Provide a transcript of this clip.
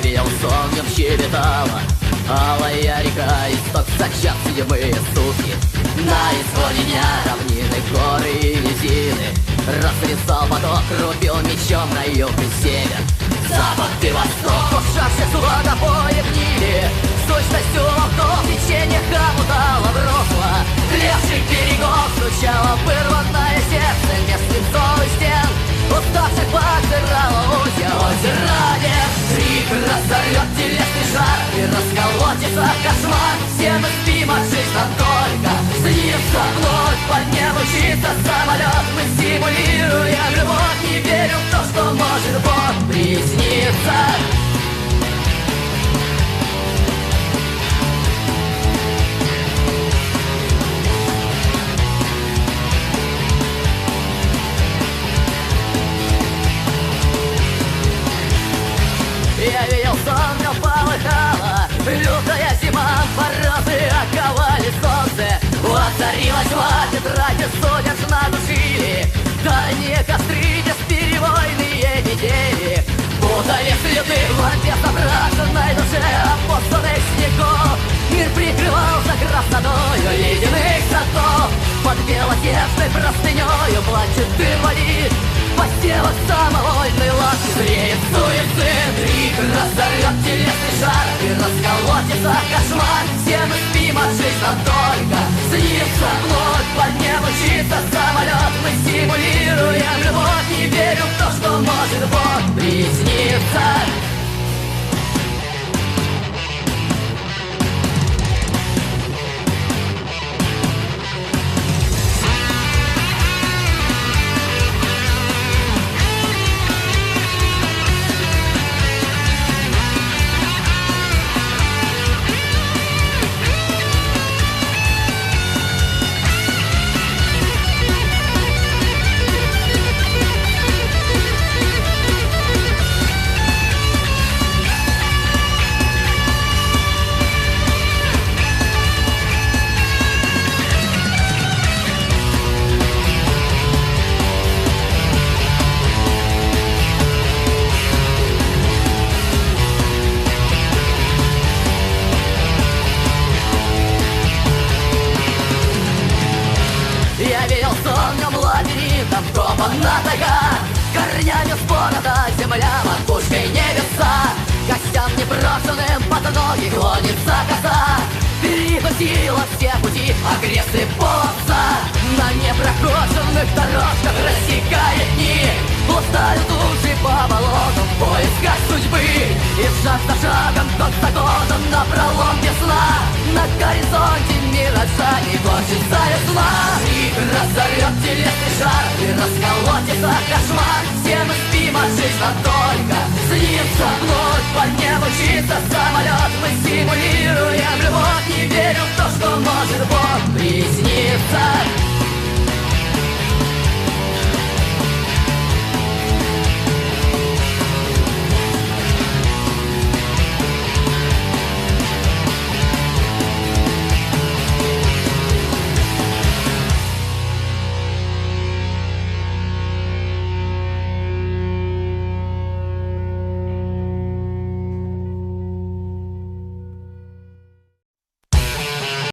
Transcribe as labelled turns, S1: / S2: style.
S1: видел сон, в нем щебетала алая река, исток зачат седьмые сутки. На исходе дня равнины, горы и низины разрезал поток, рубил мечом на юг и север, запад и восток. Ушавшие с водопоя в Ниле, с точностью волков течение хомутало в русло левших берегов. Стучало вырванное сердце меж свинцовых стен, уставших пожирало узья озера. Рик разорвет телесный шар и расколотится кошмар. Все мы спим, а жизнь нам только снится вновь. Под небом мчится самолет, мы симулируем любовь. Не верю в то, что может Бог присниться. Я видел сон, но полыхала лютая зима, морозы оковали солнце. Воцарилась тьма, тетради судеб надушили дальние костры, бесперебойные недели. Путали следы в лампе заброшенной душе опосланных снегов. Мир прикрывался краснотою ледяных садов. Под белоснежной простынёю плачет инвалид. Посевок самовольной ласки зреет суицид. Рик разорвет телесный шар и расколотится кошмар. Все мы спим, а жизнь нам только снится вновь. Под небом мчится самолет, мы симулируем любовь. Не верю в то, что может Бог присниться. Вкопана тайга, корнями спорота земля, макушкой небеса. Костям непрошенным под ноги клонится коса. Перекусила все пути агрессы полоса. На непрохоженных дорожках рассекает дни. Плутают души по болотам в поисках судьбы. И шаг за шагом, год за годом, напролом весна. На горизонте миражаний кончится весна. Рик разорвет телесный шар и расколотится кошмар. Все мы спим, а жизнь нам только снится вновь. Под небом мчится самолет,